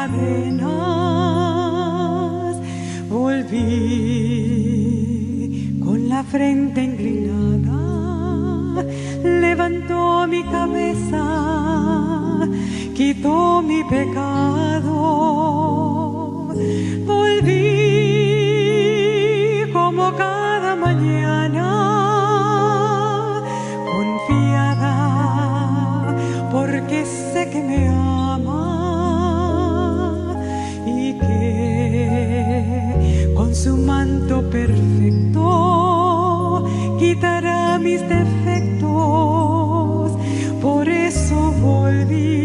cadenas, volví con la frente inclinada, levantó mi cabeza, quitó mi pecado, volví como cada mañana, confiada, porque sé que me ama y que con su manto perfecto quitará mis defectos. Por eso volví.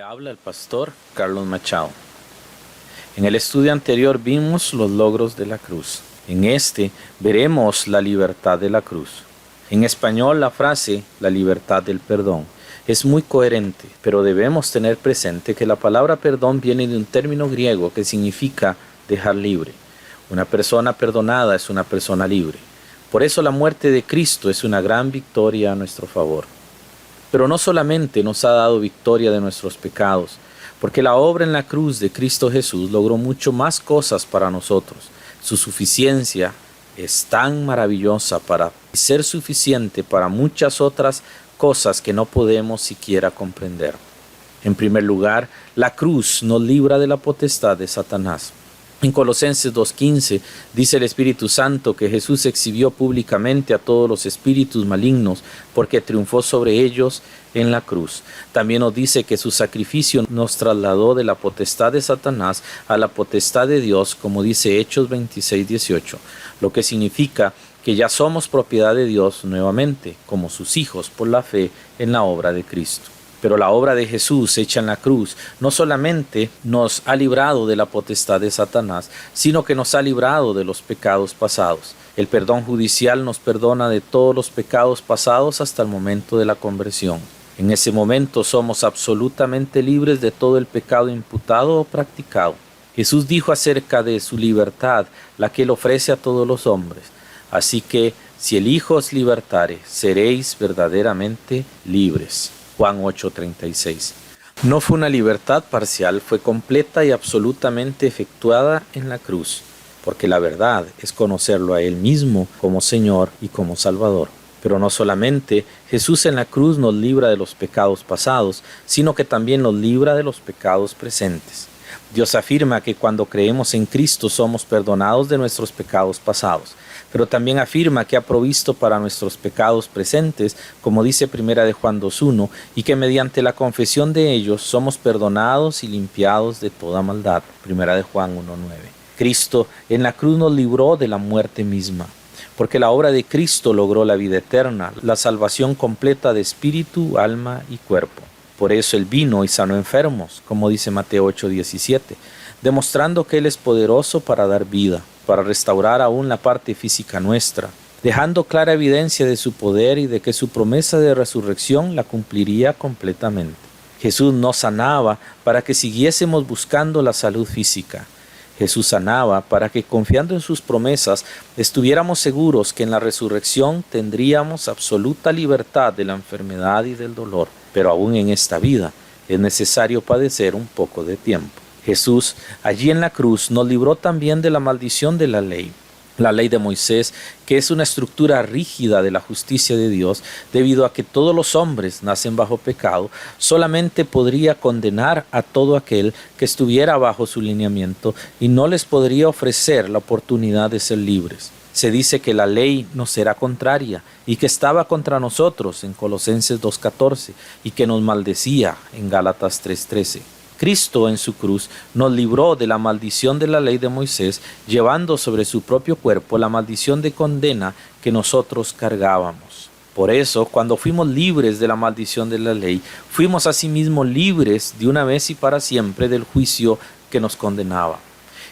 Habla el pastor Carlos Machado. En el estudio anterior vimos los logros de la cruz. En este veremos la libertad de la cruz. En español la frase "la libertad del perdón" es muy coherente, pero debemos tener presente que la palabra perdón viene de un término griego que significa dejar libre. Una persona perdonada es una persona libre. Por eso la muerte de Cristo es una gran victoria a nuestro favor. Pero no solamente nos ha dado victoria de nuestros pecados, porque la obra en la cruz de Cristo Jesús logró mucho más cosas para nosotros. Su suficiencia es tan maravillosa para ser suficiente para muchas otras cosas que no podemos siquiera comprender. En primer lugar, la cruz nos libra de la potestad de Satanás. En Colosenses 2:15 dice el Espíritu Santo que Jesús exhibió públicamente a todos los espíritus malignos porque triunfó sobre ellos en la cruz. También nos dice que su sacrificio nos trasladó de la potestad de Satanás a la potestad de Dios, como dice Hechos 26:18, lo que significa que ya somos propiedad de Dios nuevamente, como sus hijos por la fe en la obra de Cristo. Pero la obra de Jesús hecha en la cruz no solamente nos ha librado de la potestad de Satanás, sino que nos ha librado de los pecados pasados. El perdón judicial nos perdona de todos los pecados pasados hasta el momento de la conversión. En ese momento somos absolutamente libres de todo el pecado imputado o practicado. Jesús dijo acerca de su libertad, la que Él ofrece a todos los hombres. Así que, si el Hijo os libertare, seréis verdaderamente libres. Juan 8:36. No fue una libertad parcial, fue completa y absolutamente efectuada en la cruz, porque la verdad es conocerlo a Él mismo como Señor y como Salvador. Pero no solamente Jesús en la cruz nos libra de los pecados pasados, sino que también nos libra de los pecados presentes. Dios afirma que cuando creemos en Cristo somos perdonados de nuestros pecados pasados, pero también afirma que ha provisto para nuestros pecados presentes, como dice 1 de Juan 2:1, y que mediante la confesión de ellos somos perdonados y limpiados de toda maldad, 1 de Juan 1:9. Cristo en la cruz nos libró de la muerte misma, porque la obra de Cristo logró la vida eterna, la salvación completa de espíritu, alma y cuerpo. Por eso Él vino y sanó enfermos, como dice Mateo 8:17, demostrando que Él es poderoso para dar vida, para restaurar aún la parte física nuestra, dejando clara evidencia de su poder y de que su promesa de resurrección la cumpliría completamente. Jesús nos sanaba para que siguiésemos buscando la salud física. Jesús sanaba para que, confiando en sus promesas, estuviéramos seguros que en la resurrección tendríamos absoluta libertad de la enfermedad y del dolor. Pero aún en esta vida es necesario padecer un poco de tiempo. Jesús, allí en la cruz, nos libró también de la maldición de la ley de Moisés, que es una estructura rígida de la justicia de Dios, debido a que todos los hombres nacen bajo pecado, solamente podría condenar a todo aquel que estuviera bajo su lineamiento y no les podría ofrecer la oportunidad de ser libres. Se dice que la ley nos era contraria y que estaba contra nosotros en Colosenses 2:14 y que nos maldecía en Gálatas 3:13. Cristo en su cruz nos libró de la maldición de la ley de Moisés, llevando sobre su propio cuerpo la maldición de condena que nosotros cargábamos. Por eso, cuando fuimos libres de la maldición de la ley, fuimos asimismo libres de una vez y para siempre del juicio que nos condenaba.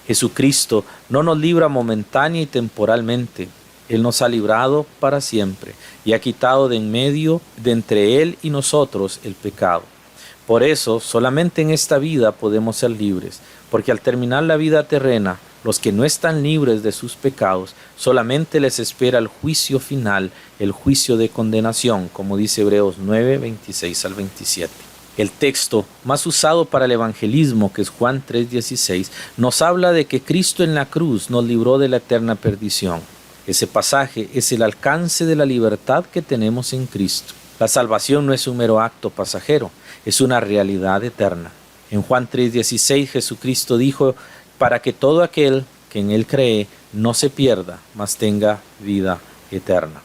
Jesucristo no nos libra momentánea y temporalmente. Él nos ha librado para siempre y ha quitado de en medio de entre Él y nosotros el pecado. Por eso, solamente en esta vida podemos ser libres, porque al terminar la vida terrena, los que no están libres de sus pecados, solamente les espera el juicio final, el juicio de condenación, como dice Hebreos 9, 26 al 27. El texto más usado para el evangelismo, que es Juan 3:16, nos habla de que Cristo en la cruz nos libró de la eterna perdición. Ese pasaje es el alcance de la libertad que tenemos en Cristo. La salvación no es un mero acto pasajero, es una realidad eterna. En Juan 3:16 Jesucristo dijo, para que todo aquel que en Él cree no se pierda, mas tenga vida eterna.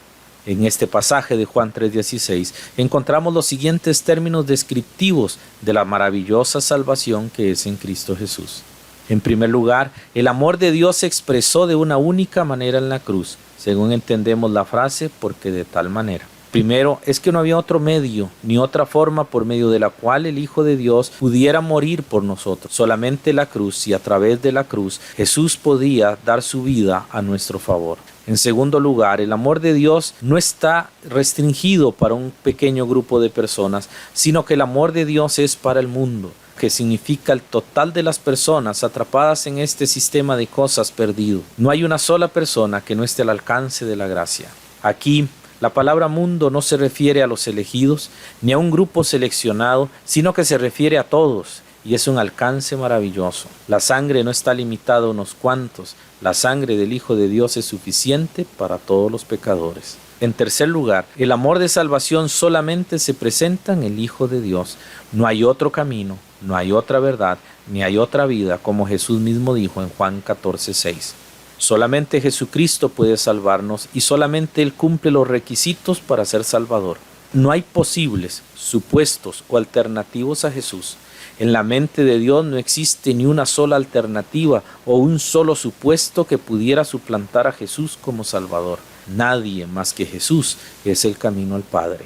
En este pasaje de Juan 3:16 encontramos los siguientes términos descriptivos de la maravillosa salvación que es en Cristo Jesús. En primer lugar, el amor de Dios se expresó de una única manera en la cruz, según entendemos la frase, porque de tal manera. Primero, es que no había otro medio, ni otra forma por medio de la cual el Hijo de Dios pudiera morir por nosotros. Solamente la cruz, y a través de la cruz, Jesús podía dar su vida a nuestro favor. En segundo lugar, el amor de Dios no está restringido para un pequeño grupo de personas, sino que el amor de Dios es para el mundo, que significa el total de las personas atrapadas en este sistema de cosas perdido. No hay una sola persona que no esté al alcance de la gracia. Aquí, la palabra mundo no se refiere a los elegidos, ni a un grupo seleccionado, sino que se refiere a todos, y es un alcance maravilloso. La sangre no está limitada a unos cuantos, la sangre del Hijo de Dios es suficiente para todos los pecadores. En tercer lugar, el amor de salvación solamente se presenta en el Hijo de Dios. No hay otro camino, no hay otra verdad, ni hay otra vida, como Jesús mismo dijo en Juan 14:6. Solamente Jesucristo puede salvarnos y solamente Él cumple los requisitos para ser Salvador. No hay posibles, supuestos o alternativos a Jesús. En la mente de Dios no existe ni una sola alternativa o un solo supuesto que pudiera suplantar a Jesús como Salvador. Nadie más que Jesús es el camino al Padre.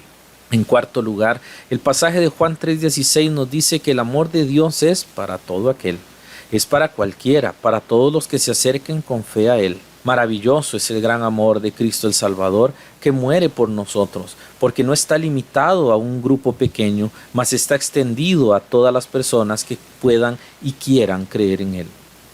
En cuarto lugar, el pasaje de Juan 3:16 nos dice que el amor de Dios es para todo aquel. Es para cualquiera, para todos los que se acerquen con fe a Él. Maravilloso es el gran amor de Cristo el Salvador, que muere por nosotros, porque no está limitado a un grupo pequeño, mas está extendido a todas las personas que puedan y quieran creer en Él.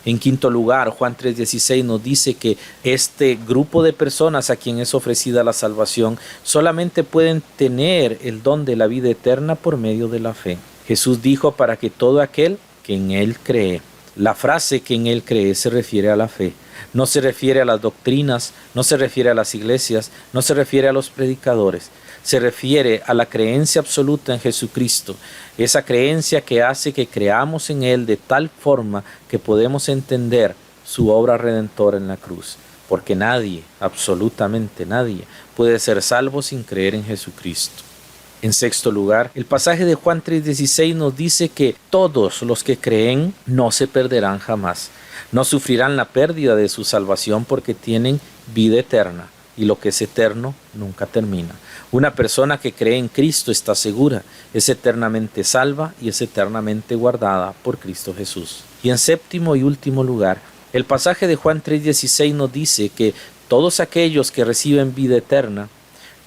En quinto lugar, Juan 3:16 nos dice que este grupo de personas a quien es ofrecida la salvación solamente pueden tener el don de la vida eterna por medio de la fe. Jesús dijo para que todo aquel que en Él cree. La frase que en Él cree se refiere a la fe. No se refiere a las doctrinas, no se refiere a las iglesias, no se refiere a los predicadores. Se refiere a la creencia absoluta en Jesucristo. Esa creencia que hace que creamos en Él de tal forma que podemos entender su obra redentora en la cruz. Porque nadie, absolutamente nadie, puede ser salvo sin creer en Jesucristo. En sexto lugar, el pasaje de Juan 3:16 nos dice que todos los que creen no se perderán jamás. No sufrirán la pérdida de su salvación porque tienen vida eterna, y lo que es eterno nunca termina. Una persona que cree en Cristo está segura, es eternamente salva y es eternamente guardada por Cristo Jesús. Y en séptimo y último lugar, el pasaje de Juan 3:16 nos dice que todos aquellos que reciben vida eterna,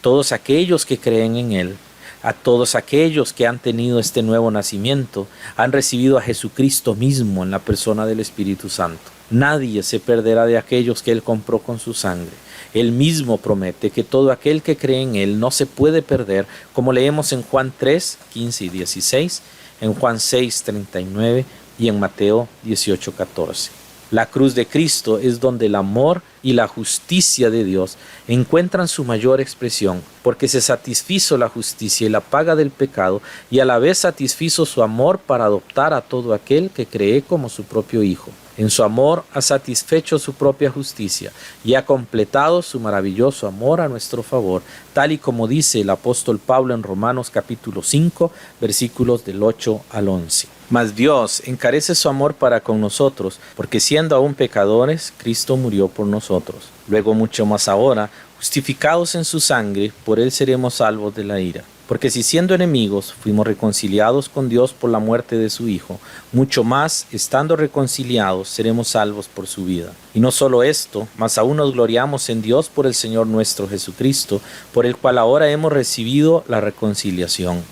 todos aquellos que creen en Él, a todos aquellos que han tenido este nuevo nacimiento, han recibido a Jesucristo mismo en la persona del Espíritu Santo. Nadie se perderá de aquellos que Él compró con su sangre. Él mismo promete que todo aquel que cree en Él no se puede perder, como leemos en Juan 3:15 y 16, en Juan 6:39 y en Mateo 18:14. La cruz de Cristo es donde el amor y la justicia de Dios encuentran su mayor expresión, porque se satisfizo la justicia y la paga del pecado, y a la vez satisfizo su amor para adoptar a todo aquel que cree como su propio Hijo. En su amor ha satisfecho su propia justicia y ha completado su maravilloso amor a nuestro favor, tal y como dice el apóstol Pablo en Romanos capítulo 5, versículos del 8 al 11. Mas Dios encarece su amor para con nosotros, porque siendo aún pecadores, Cristo murió por nosotros. Luego mucho más ahora, justificados en su sangre, por él seremos salvos de la ira. Porque si siendo enemigos fuimos reconciliados con Dios por la muerte de su Hijo, mucho más, estando reconciliados, seremos salvos por su vida. Y no solo esto, mas aún nos gloriamos en Dios por el Señor nuestro Jesucristo, por el cual ahora hemos recibido la reconciliación.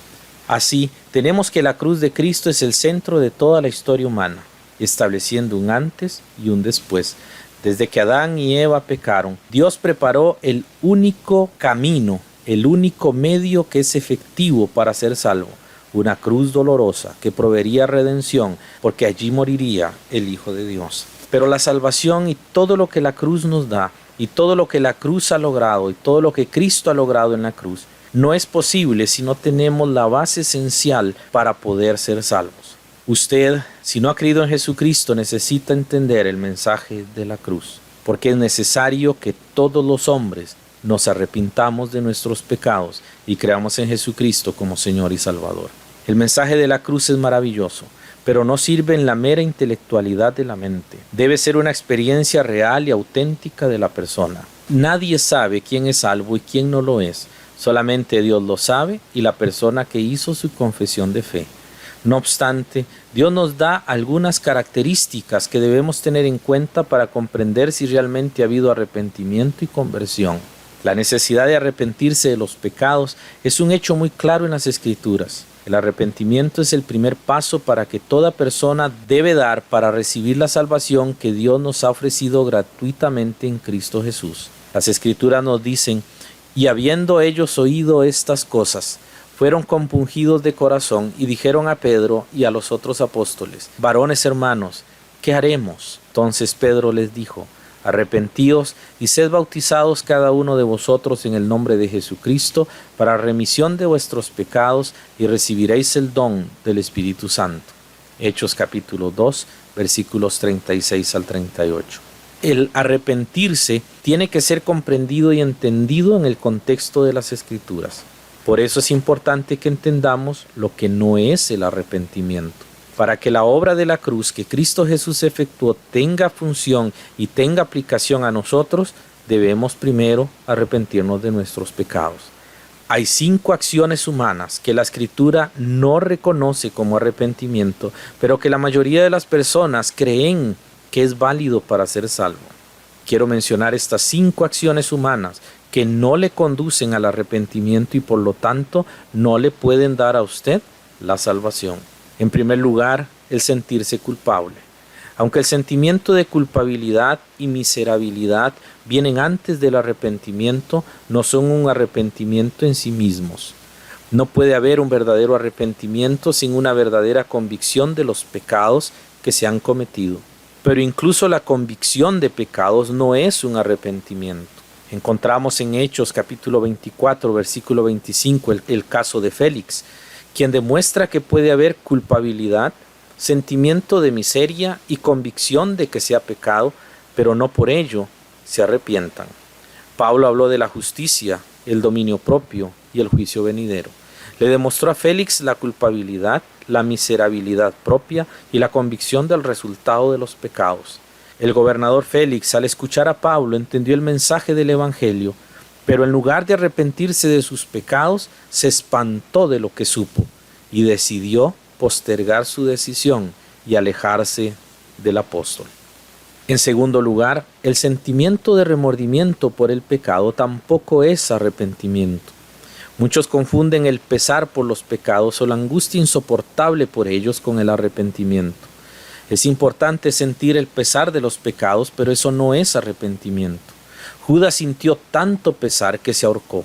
Así, tenemos que la cruz de Cristo es el centro de toda la historia humana, estableciendo un antes y un después. Desde que Adán y Eva pecaron, Dios preparó el único camino, el único medio que es efectivo para ser salvo, una cruz dolorosa que proveería redención, porque allí moriría el Hijo de Dios. Pero la salvación y todo lo que la cruz nos da, y todo lo que la cruz ha logrado, y todo lo que Cristo ha logrado en la cruz, no es posible si no tenemos la base esencial para poder ser salvos. Usted, si no ha creído en Jesucristo, necesita entender el mensaje de la cruz, porque es necesario que todos los hombres nos arrepintamos de nuestros pecados y creamos en Jesucristo como Señor y Salvador. El mensaje de la cruz es maravilloso, pero no sirve en la mera intelectualidad de la mente. Debe ser una experiencia real y auténtica de la persona. Nadie sabe quién es salvo y quién no lo es. Solamente Dios lo sabe y la persona que hizo su confesión de fe. No obstante, Dios nos da algunas características que debemos tener en cuenta para comprender si realmente ha habido arrepentimiento y conversión. La necesidad de arrepentirse de los pecados es un hecho muy claro en las Escrituras. El arrepentimiento es el primer paso para que toda persona debe dar para recibir la salvación que Dios nos ha ofrecido gratuitamente en Cristo Jesús. Las Escrituras nos dicen: y habiendo ellos oído estas cosas, fueron compungidos de corazón y dijeron a Pedro y a los otros apóstoles: varones hermanos, ¿qué haremos? Entonces Pedro les dijo: arrepentíos y sed bautizados cada uno de vosotros en el nombre de Jesucristo para remisión de vuestros pecados y recibiréis el don del Espíritu Santo. Hechos capítulo 2, versículos 36 al 38. El arrepentirse tiene que ser comprendido y entendido en el contexto de las Escrituras. Por eso es importante que entendamos lo que no es el arrepentimiento. Para que la obra de la cruz que Cristo Jesús efectuó tenga función y tenga aplicación a nosotros, debemos primero arrepentirnos de nuestros pecados. Hay 5 acciones humanas que la Escritura no reconoce como arrepentimiento, pero que la mayoría de las personas creen que es válido para ser salvo. Quiero mencionar estas 5 acciones humanas que no le conducen al arrepentimiento y por lo tanto no le pueden dar a usted la salvación. En primer lugar, el sentirse culpable. Aunque el sentimiento de culpabilidad y miserabilidad vienen antes del arrepentimiento, no son un arrepentimiento en sí mismos. No puede haber un verdadero arrepentimiento sin una verdadera convicción de los pecados que se han cometido. Pero incluso la convicción de pecados no es un arrepentimiento. Encontramos en Hechos capítulo 24, versículo 25, el caso de Félix, quien demuestra que puede haber culpabilidad, sentimiento de miseria y convicción de que se ha pecado, pero no por ello se arrepientan. Pablo habló de la justicia, el dominio propio y el juicio venidero. Le demostró a Félix la culpabilidad, la miserabilidad propia y la convicción del resultado de los pecados. El gobernador Félix, al escuchar a Pablo, entendió el mensaje del Evangelio, pero en lugar de arrepentirse de sus pecados, se espantó de lo que supo y decidió postergar su decisión y alejarse del apóstol. En segundo lugar, el sentimiento de remordimiento por el pecado tampoco es arrepentimiento. Muchos confunden el pesar por los pecados o la angustia insoportable por ellos con el arrepentimiento. Es importante sentir el pesar de los pecados, pero eso no es arrepentimiento. Judas sintió tanto pesar que se ahorcó.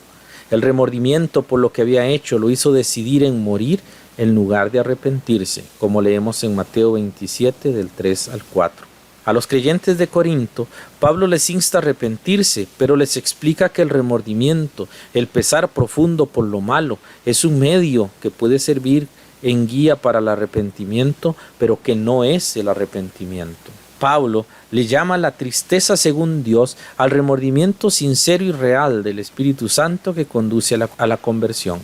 El remordimiento por lo que había hecho lo hizo decidir en morir en lugar de arrepentirse, como leemos en Mateo 27 del 3 al 4. A los creyentes de Corinto, Pablo les insta a arrepentirse, pero les explica que el remordimiento, el pesar profundo por lo malo, es un medio que puede servir en guía para el arrepentimiento, pero que no es el arrepentimiento. Pablo le llama la tristeza según Dios al remordimiento sincero y real del Espíritu Santo que conduce a la conversión,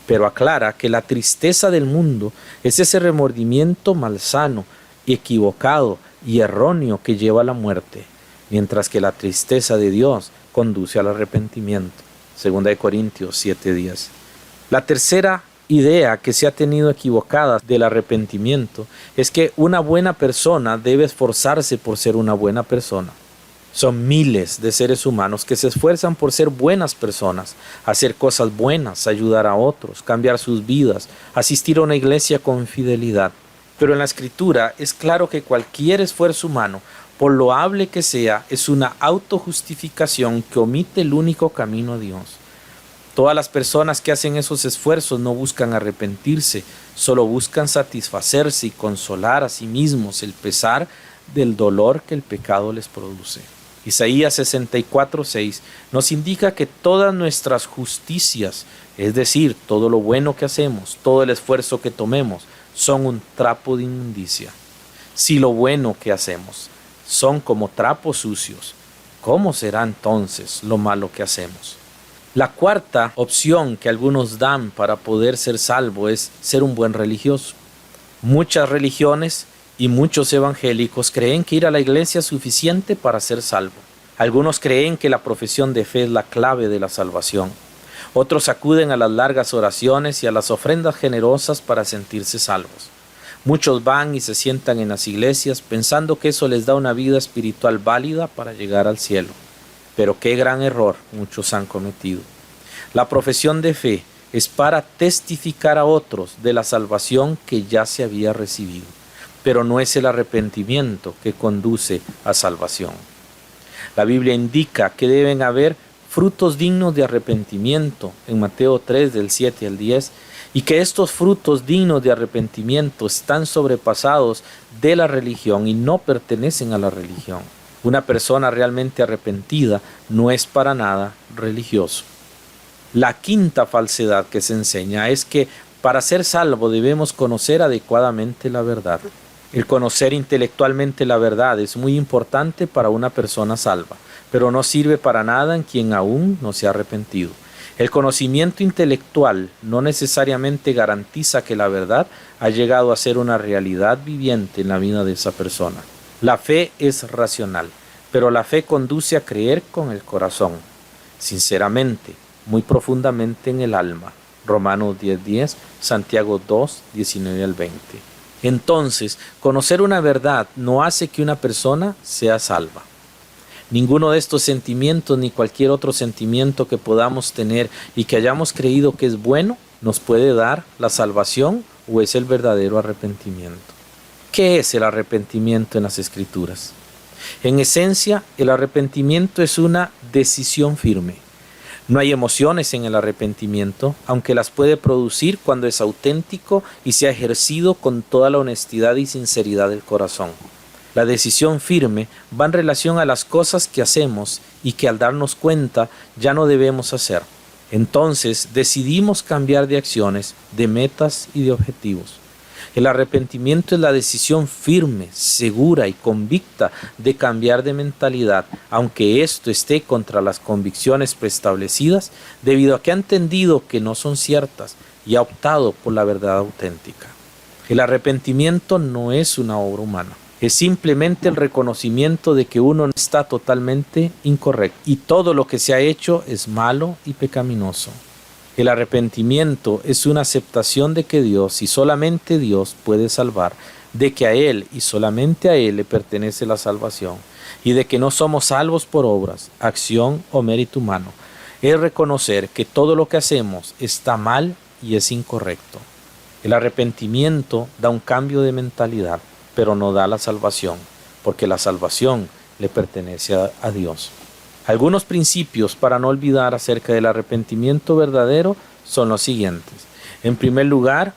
pero aclara que la tristeza del mundo es ese remordimiento malsano, equivocado y erróneo que lleva a la muerte, mientras que la tristeza de Dios conduce al arrepentimiento. 2 Corintios 7:10. La tercera idea que se ha tenido equivocada del arrepentimiento es que una buena persona debe esforzarse por ser una buena persona. Son miles de seres humanos que se esfuerzan por ser buenas personas, hacer cosas buenas, ayudar a otros, cambiar sus vidas, asistir a una iglesia con fidelidad. Pero en la Escritura es claro que cualquier esfuerzo humano, por loable que sea, es una autojustificación que omite el único camino a Dios. Todas las personas que hacen esos esfuerzos no buscan arrepentirse, solo buscan satisfacerse y consolar a sí mismos el pesar del dolor que el pecado les produce. Isaías 64:6 nos indica que todas nuestras justicias, es decir, todo lo bueno que hacemos, todo el esfuerzo que tomemos, son un trapo de inmundicia. Si lo bueno que hacemos son como trapos sucios, ¿cómo será entonces lo malo que hacemos? La cuarta opción que algunos dan para poder ser salvo es ser un buen religioso. Muchas religiones y muchos evangélicos creen que ir a la iglesia es suficiente para ser salvo. Algunos creen que la profesión de fe es la clave de la salvación. Otros acuden a las largas oraciones y a las ofrendas generosas para sentirse salvos. Muchos van y se sientan en las iglesias pensando que eso les da una vida espiritual válida para llegar al cielo. Pero qué gran error muchos han cometido. La profesión de fe es para testificar a otros de la salvación que ya se había recibido, pero no es el arrepentimiento que conduce a salvación. La Biblia indica que deben haber frutos dignos de arrepentimiento en Mateo 3 del 7 al 10, y que estos frutos dignos de arrepentimiento están sobrepasados de la religión y no pertenecen a la religión. Una persona realmente arrepentida no es para nada religioso. La quinta falsedad que se enseña es que para ser salvo debemos conocer adecuadamente la verdad. El conocer intelectualmente la verdad es muy importante para una persona salva, pero no sirve para nada en quien aún no se ha arrepentido. El conocimiento intelectual no necesariamente garantiza que la verdad ha llegado a ser una realidad viviente en la vida de esa persona. La fe es racional, pero la fe conduce a creer con el corazón, sinceramente, muy profundamente en el alma. Romanos 10:10, Santiago 2:19 al 20. Entonces, conocer una verdad no hace que una persona sea salva. Ninguno de estos sentimientos ni cualquier otro sentimiento que podamos tener y que hayamos creído que es bueno nos puede dar la salvación o es el verdadero arrepentimiento. ¿Qué es el arrepentimiento en las Escrituras? En esencia, el arrepentimiento es una decisión firme. No hay emociones en el arrepentimiento, aunque las puede producir cuando es auténtico y se ha ejercido con toda la honestidad y sinceridad del corazón. La decisión firme va en relación a las cosas que hacemos y que al darnos cuenta ya no debemos hacer. Entonces decidimos cambiar de acciones, de metas y de objetivos. El arrepentimiento es la decisión firme, segura y convicta de cambiar de mentalidad, aunque esto esté contra las convicciones preestablecidas, debido a que ha entendido que no son ciertas y ha optado por la verdad auténtica. El arrepentimiento no es una obra humana. Es simplemente el reconocimiento de que uno está totalmente incorrecto y todo lo que se ha hecho es malo y pecaminoso. El arrepentimiento es una aceptación de que Dios y solamente Dios puede salvar, de que a Él y solamente a Él le pertenece la salvación y de que no somos salvos por obras, acción o mérito humano. Es reconocer que todo lo que hacemos está mal y es incorrecto. El arrepentimiento da un cambio de mentalidad, pero no da la salvación, porque la salvación le pertenece a Dios. Algunos principios para no olvidar acerca del arrepentimiento verdadero son los siguientes. En primer lugar,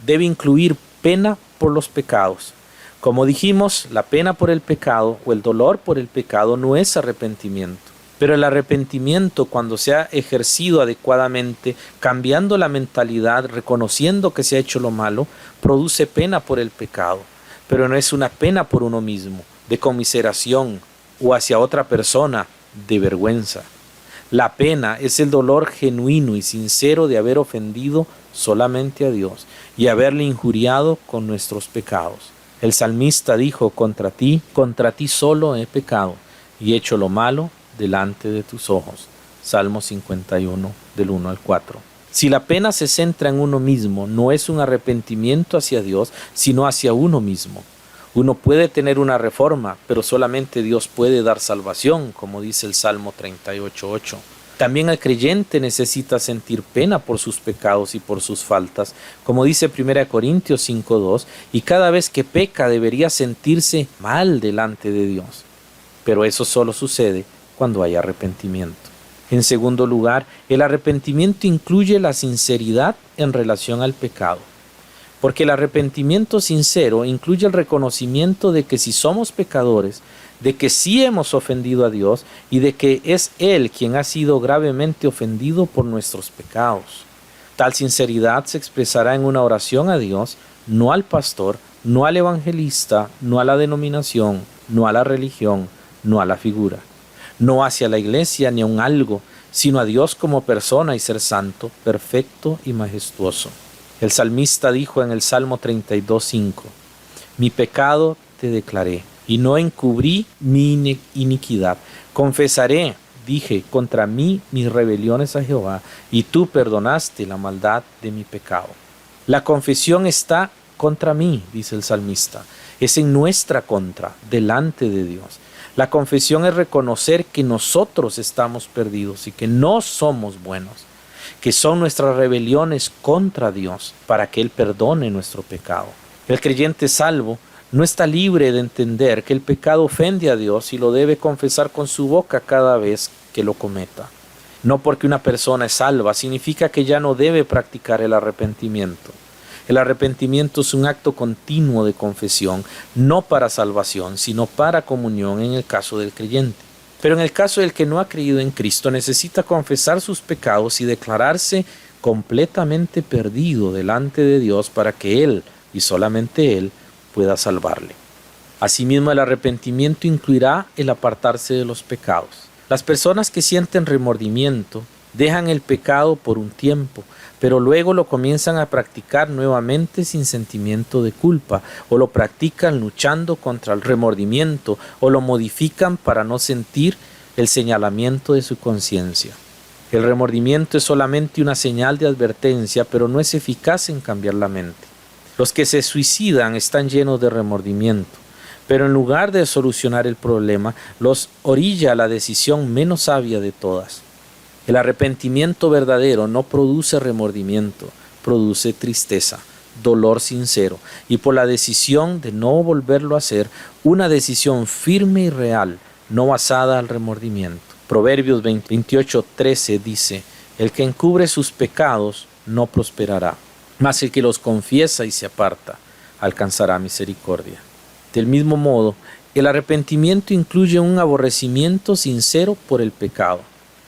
debe incluir pena por los pecados. Como dijimos, la pena por el pecado o el dolor por el pecado no es arrepentimiento. Pero el arrepentimiento, cuando se ha ejercido adecuadamente, cambiando la mentalidad, reconociendo que se ha hecho lo malo, produce pena por el pecado. Pero no es una pena por uno mismo, de conmiseración, o hacia otra persona de vergüenza. La pena es el dolor genuino y sincero de haber ofendido solamente a Dios y haberle injuriado con nuestros pecados. El salmista dijo: contra ti solo he pecado y hecho lo malo delante de tus ojos. Salmo 51, del 1 al 4. Si la pena se centra en uno mismo, no es un arrepentimiento hacia Dios, sino hacia uno mismo. Uno puede tener una reforma, pero solamente Dios puede dar salvación, como dice el Salmo 38:8. También el creyente necesita sentir pena por sus pecados y por sus faltas, como dice 1 Corintios 5:2, y cada vez que peca debería sentirse mal delante de Dios. Pero eso solo sucede cuando hay arrepentimiento. En segundo lugar, el arrepentimiento incluye la sinceridad en relación al pecado. Porque el arrepentimiento sincero incluye el reconocimiento de que si somos pecadores, de que sí hemos ofendido a Dios y de que es Él quien ha sido gravemente ofendido por nuestros pecados. Tal sinceridad se expresará en una oración a Dios, no al pastor, no al evangelista, no a la denominación, no a la religión, no a la figura, no hacia la iglesia ni a un algo, sino a Dios como persona y ser santo, perfecto y majestuoso. El salmista dijo en el Salmo 32:5, mi pecado te declaré, y no encubrí mi iniquidad. Confesaré, dije, contra mí mis rebeliones a Jehová, y tú perdonaste la maldad de mi pecado. La confesión está contra mí, dice el salmista, es en nuestra contra, delante de Dios. La confesión es reconocer que nosotros estamos perdidos y que no somos buenos, que son nuestras rebeliones contra Dios para que Él perdone nuestro pecado. El creyente salvo no está libre de entender que el pecado ofende a Dios y lo debe confesar con su boca cada vez que lo cometa. No porque una persona es salva significa que ya no debe practicar el arrepentimiento. El arrepentimiento es un acto continuo de confesión, no para salvación, sino para comunión en el caso del creyente. Pero en el caso del que no ha creído en Cristo, necesita confesar sus pecados y declararse completamente perdido delante de Dios para que Él, y solamente Él, pueda salvarle. Asimismo, el arrepentimiento incluirá el apartarse de los pecados. Las personas que sienten remordimiento dejan el pecado por un tiempo, pero luego lo comienzan a practicar nuevamente sin sentimiento de culpa, o lo practican luchando contra el remordimiento, o lo modifican para no sentir el señalamiento de su conciencia. El remordimiento es solamente una señal de advertencia, pero no es eficaz en cambiar la mente. Los que se suicidan están llenos de remordimiento, pero en lugar de solucionar el problema, los orilla a la decisión menos sabia de todas. El arrepentimiento verdadero no produce remordimiento, produce tristeza, dolor sincero, y por la decisión de no volverlo a hacer, una decisión firme y real, no basada al remordimiento. Proverbios 28:13 dice, el que encubre sus pecados no prosperará, mas el que los confiesa y se aparta, alcanzará misericordia. Del mismo modo, el arrepentimiento incluye un aborrecimiento sincero por el pecado.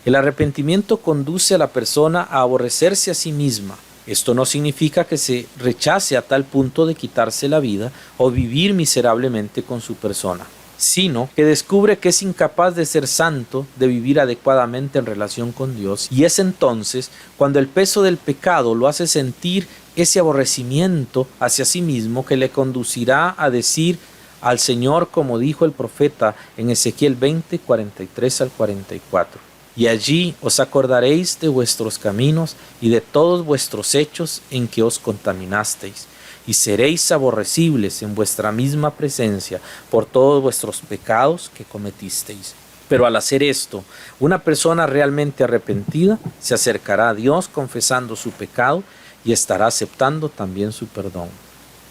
El arrepentimiento conduce a la persona a aborrecerse a sí misma. Esto no significa que se rechace a tal punto de quitarse la vida o vivir miserablemente con su persona, sino que descubre que es incapaz de ser santo, de vivir adecuadamente en relación con Dios, y es entonces cuando el peso del pecado lo hace sentir ese aborrecimiento hacia sí mismo que le conducirá a decir al Señor, como dijo el profeta en Ezequiel 20, 43 al 44. Y allí os acordaréis de vuestros caminos y de todos vuestros hechos en que os contaminasteis, y seréis aborrecibles en vuestra misma presencia por todos vuestros pecados que cometisteis. Pero al hacer esto, una persona realmente arrepentida se acercará a Dios confesando su pecado y estará aceptando también su perdón.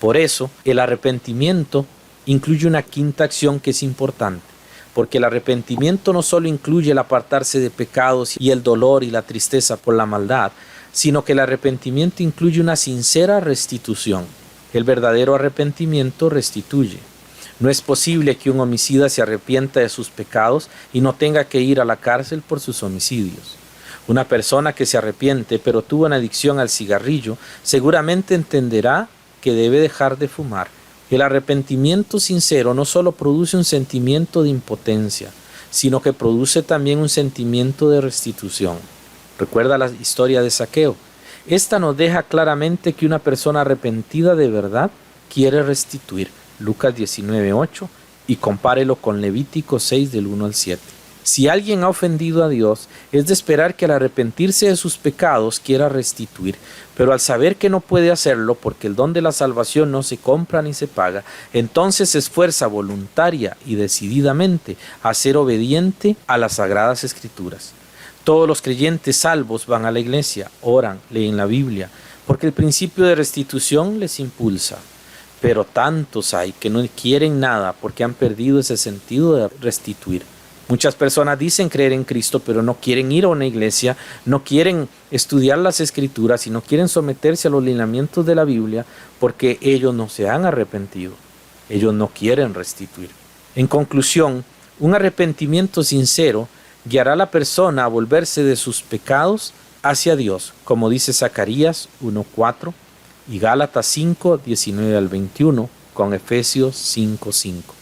Por eso, el arrepentimiento incluye una quinta acción que es importante, porque el arrepentimiento no solo incluye el apartarse de pecados y el dolor y la tristeza por la maldad, sino que el arrepentimiento incluye una sincera restitución. El verdadero arrepentimiento restituye. No es posible que un homicida se arrepienta de sus pecados y no tenga que ir a la cárcel por sus homicidios. Una persona que se arrepiente pero tuvo una adicción al cigarrillo seguramente entenderá que debe dejar de fumar. El arrepentimiento sincero no solo produce un sentimiento de impotencia, sino que produce también un sentimiento de restitución. Recuerda la historia de Zaqueo. Esta nos deja claramente que una persona arrepentida de verdad quiere restituir. Lucas 19:8 y compárelo con Levítico 6 del 1 al 7. Si alguien ha ofendido a Dios, es de esperar que al arrepentirse de sus pecados quiera restituir, pero al saber que no puede hacerlo porque el don de la salvación no se compra ni se paga, entonces se esfuerza voluntaria y decididamente a ser obediente a las Sagradas Escrituras. Todos los creyentes salvos van a la iglesia, oran, leen la Biblia, porque el principio de restitución les impulsa. Pero tantos hay que no quieren nada porque han perdido ese sentido de restituir. Muchas personas dicen creer en Cristo, pero no quieren ir a una iglesia, no quieren estudiar las Escrituras y no quieren someterse a los lineamientos de la Biblia porque ellos no se han arrepentido. Ellos no quieren restituir. En conclusión, un arrepentimiento sincero guiará a la persona a volverse de sus pecados hacia Dios, como dice Zacarías 1:4 y Gálatas 5:19 al 21 con Efesios 5:5.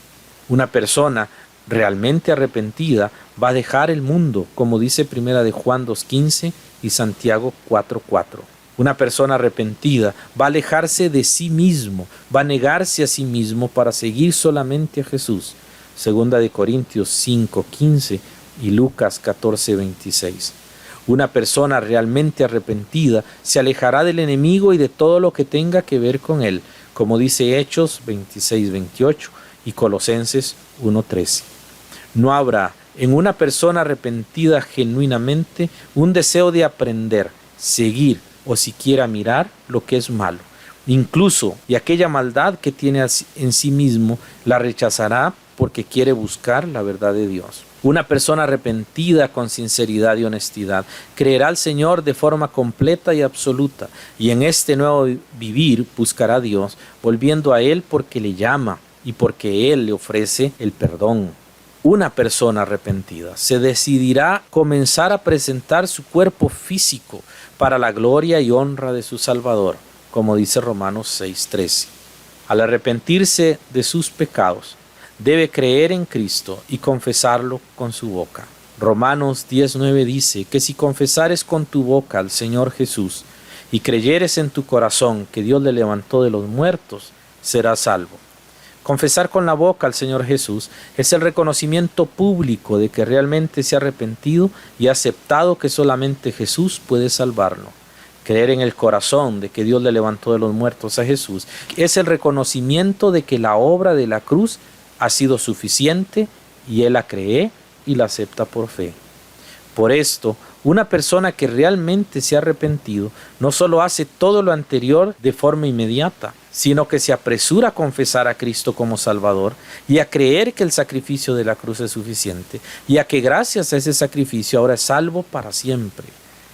Una persona realmente arrepentida va a dejar el mundo, como dice Primera de Juan 2:15 y Santiago 4:4. Una persona arrepentida va a alejarse de sí mismo, va a negarse a sí mismo para seguir solamente a Jesús. Segunda de Corintios 5:15 y Lucas 14:26. Una persona realmente arrepentida se alejará del enemigo y de todo lo que tenga que ver con él, como dice Hechos 26:28 y Colosenses 1:13. No habrá en una persona arrepentida genuinamente un deseo de aprender, seguir o siquiera mirar lo que es malo. Incluso y aquella maldad que tiene en sí mismo la rechazará porque quiere buscar la verdad de Dios. Una persona arrepentida con sinceridad y honestidad creerá al Señor de forma completa y absoluta, y en este nuevo vivir buscará a Dios, volviendo a Él porque le llama y porque Él le ofrece el perdón. Una persona arrepentida se decidirá a comenzar a presentar su cuerpo físico para la gloria y honra de su Salvador, como dice Romanos 6:13. Al arrepentirse de sus pecados, debe creer en Cristo y confesarlo con su boca. Romanos 10:9 dice que si confesares con tu boca al Señor Jesús y creyeres en tu corazón que Dios le levantó de los muertos, serás salvo. Confesar con la boca al Señor Jesús es el reconocimiento público de que realmente se ha arrepentido y ha aceptado que solamente Jesús puede salvarlo. Creer en el corazón de que Dios le levantó de los muertos a Jesús es el reconocimiento de que la obra de la cruz ha sido suficiente y él la cree y la acepta por fe. Por esto, una persona que realmente se ha arrepentido no solo hace todo lo anterior de forma inmediata, sino que se apresura a confesar a Cristo como Salvador y a creer que el sacrificio de la cruz es suficiente y a que gracias a ese sacrificio ahora es salvo para siempre.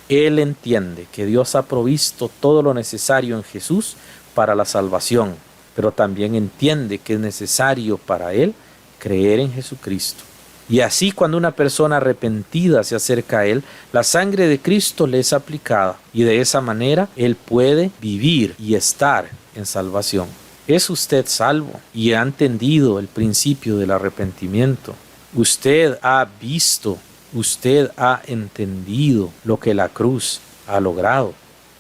Él entiende que Dios ha provisto todo lo necesario en Jesús para la salvación, pero también entiende que es necesario para él creer en Jesucristo. Y así cuando una persona arrepentida se acerca a él, la sangre de Cristo le es aplicada y de esa manera él puede vivir y estar en salvación. ¿Es usted salvo y ha entendido el principio del arrepentimiento? Usted ha visto, usted ha entendido lo que la cruz ha logrado.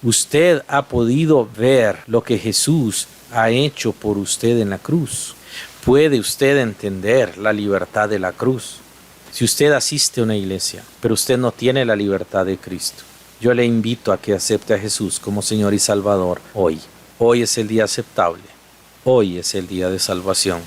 Usted ha podido ver lo que Jesús ha hecho por usted en la cruz. ¿Puede usted entender la libertad de la cruz? Si usted asiste a una iglesia, pero usted no tiene la libertad de Cristo, yo le invito a que acepte a Jesús como Señor y Salvador hoy. Hoy es el día aceptable. Hoy es el día de salvación.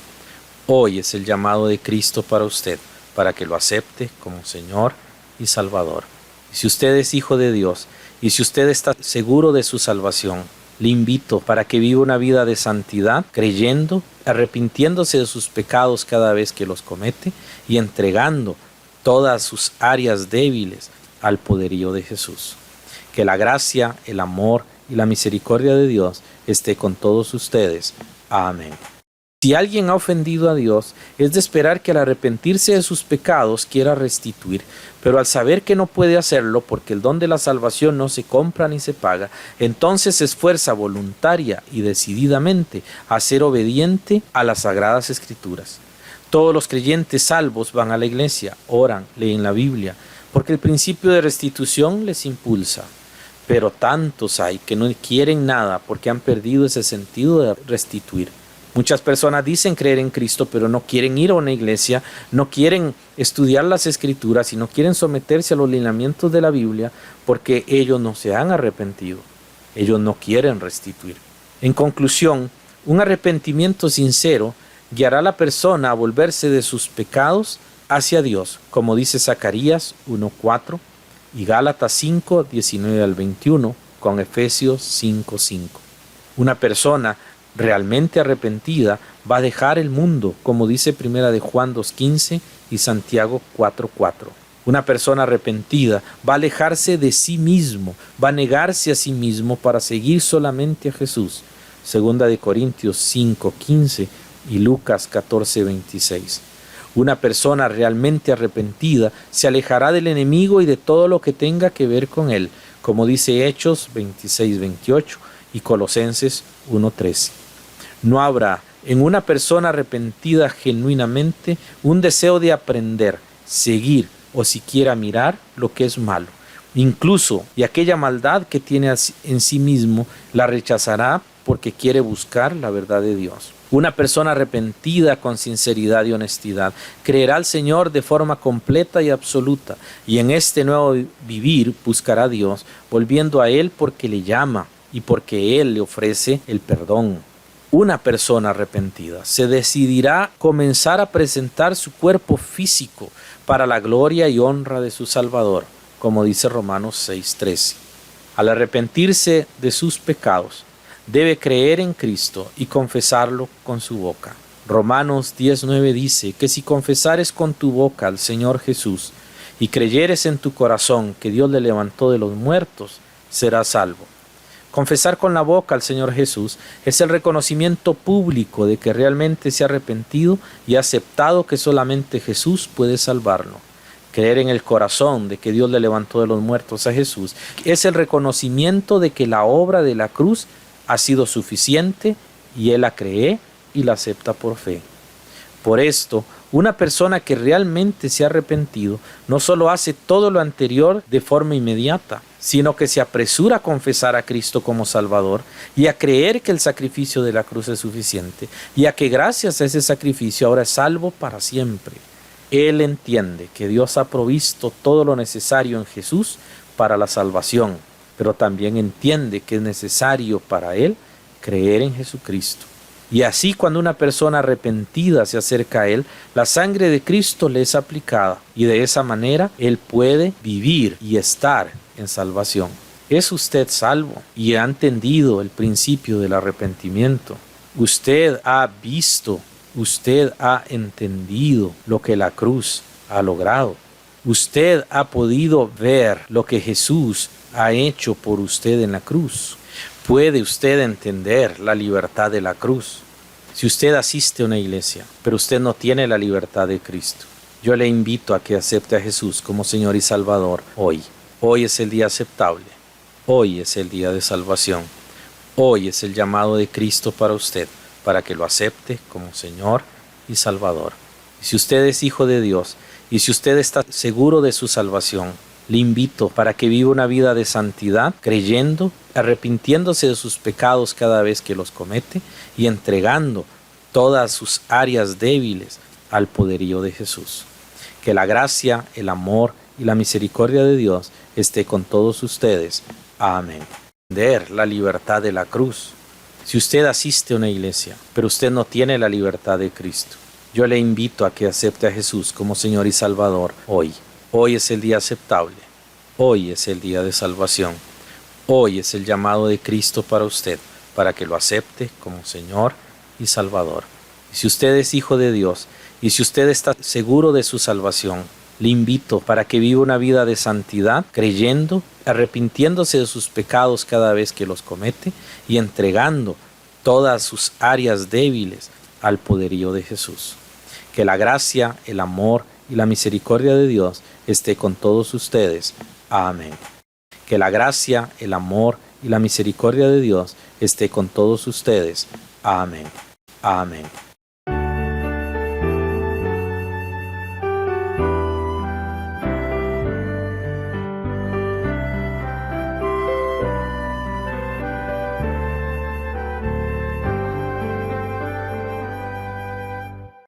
Hoy es el llamado de Cristo para usted, para que lo acepte como Señor y Salvador. Y si usted es hijo de Dios, y si usted está seguro de su salvación, le invito para que viva una vida de santidad, creyendo, arrepintiéndose de sus pecados cada vez que los comete y entregando todas sus áreas débiles al poderío de Jesús. Que la gracia, el amor y la misericordia de Dios esté con todos ustedes. Amén. Si alguien ha ofendido a Dios, es de esperar que al arrepentirse de sus pecados quiera restituir, pero al saber que no puede hacerlo porque el don de la salvación no se compra ni se paga, entonces se esfuerza voluntaria y decididamente a ser obediente a las sagradas escrituras. Todos los creyentes salvos van a la iglesia, oran, leen la Biblia, porque el principio de restitución les impulsa. Pero tantos hay que no quieren nada porque han perdido ese sentido de restituir. Muchas personas dicen creer en Cristo, pero no quieren ir a una iglesia, no quieren estudiar las Escrituras y no quieren someterse a los lineamientos de la Biblia porque ellos no se han arrepentido. Ellos no quieren restituir. En conclusión, un arrepentimiento sincero guiará a la persona a volverse de sus pecados hacia Dios, como dice Zacarías 1:4 y Gálatas 5:19 al 21 con Efesios 5:5. Una persona realmente arrepentida va a dejar el mundo, como dice Primera de Juan 2:15 y Santiago 4:4. Una persona arrepentida va a alejarse de sí mismo, va a negarse a sí mismo para seguir solamente a Jesús. Segunda de Corintios 5:15 y Lucas 14:26. Una persona realmente arrepentida se alejará del enemigo y de todo lo que tenga que ver con él, como dice Hechos 26:28 y Colosenses 1:13. No habrá en una persona arrepentida genuinamente un deseo de aprender, seguir o siquiera mirar lo que es malo. Incluso y aquella maldad que tiene en sí mismo la rechazará porque quiere buscar la verdad de Dios. Una persona arrepentida con sinceridad y honestidad creerá al Señor de forma completa y absoluta, y en este nuevo vivir buscará a Dios, volviendo a Él porque le llama y porque Él le ofrece el perdón. Una persona arrepentida se decidirá comenzar a presentar su cuerpo físico para la gloria y honra de su Salvador, como dice Romanos 6:13. Al arrepentirse de sus pecados, debe creer en Cristo y confesarlo con su boca. Romanos 10:9 dice que si confesares con tu boca al Señor Jesús y creyeres en tu corazón que Dios le levantó de los muertos, serás salvo. Confesar con la boca al Señor Jesús es el reconocimiento público de que realmente se ha arrepentido y ha aceptado que solamente Jesús puede salvarlo. Creer en el corazón de que Dios le levantó de los muertos a Jesús es el reconocimiento de que la obra de la cruz ha sido suficiente y él la cree y la acepta por fe. Por esto, una persona que realmente se ha arrepentido no solo hace todo lo anterior de forma inmediata, sino que se apresura a confesar a Cristo como Salvador y a creer que el sacrificio de la cruz es suficiente y a que gracias a ese sacrificio ahora es salvo para siempre. Él entiende que Dios ha provisto todo lo necesario en Jesús para la salvación, pero también entiende que es necesario para él creer en Jesucristo. Y así cuando una persona arrepentida se acerca a él, la sangre de Cristo le es aplicada y de esa manera él puede vivir y estar en salvación. ¿Es usted salvo y ha entendido el principio del arrepentimiento? Usted ha visto, usted ha entendido lo que la cruz ha logrado. Usted ha podido ver lo que Jesús ha hecho por usted en la cruz. ¿Puede usted entender la libertad de la cruz? Si usted asiste a una iglesia, pero usted no tiene la libertad de Cristo, yo le invito a que acepte a Jesús como Señor y Salvador hoy. Hoy es el día aceptable. Hoy es el día de salvación. Hoy es el llamado de Cristo para usted, para que lo acepte como Señor y Salvador. Y si usted es hijo de Dios, y si usted está seguro de su salvación, le invito para que viva una vida de santidad, creyendo, arrepintiéndose de sus pecados cada vez que los comete y entregando todas sus áreas débiles al poderío de Jesús. Que la gracia, el amor y la misericordia de Dios esté con todos ustedes. Amén. Entender la libertad de la cruz. Si usted asiste a una iglesia, pero usted no tiene la libertad de Cristo, yo le invito a que acepte a Jesús como Señor y Salvador hoy. Hoy es el día aceptable. Hoy es el día de salvación. Hoy es el llamado de Cristo para usted, para que lo acepte como Señor y Salvador. Y si usted es hijo de Dios, y si usted está seguro de su salvación, le invito para que viva una vida de santidad, creyendo, arrepintiéndose de sus pecados cada vez que los comete y entregando todas sus áreas débiles al poderío de Jesús. Que la gracia, el amor y la misericordia de Dios esté con todos ustedes. Amén. Que la gracia, el amor y la misericordia de Dios esté con todos ustedes. Amén. Amén.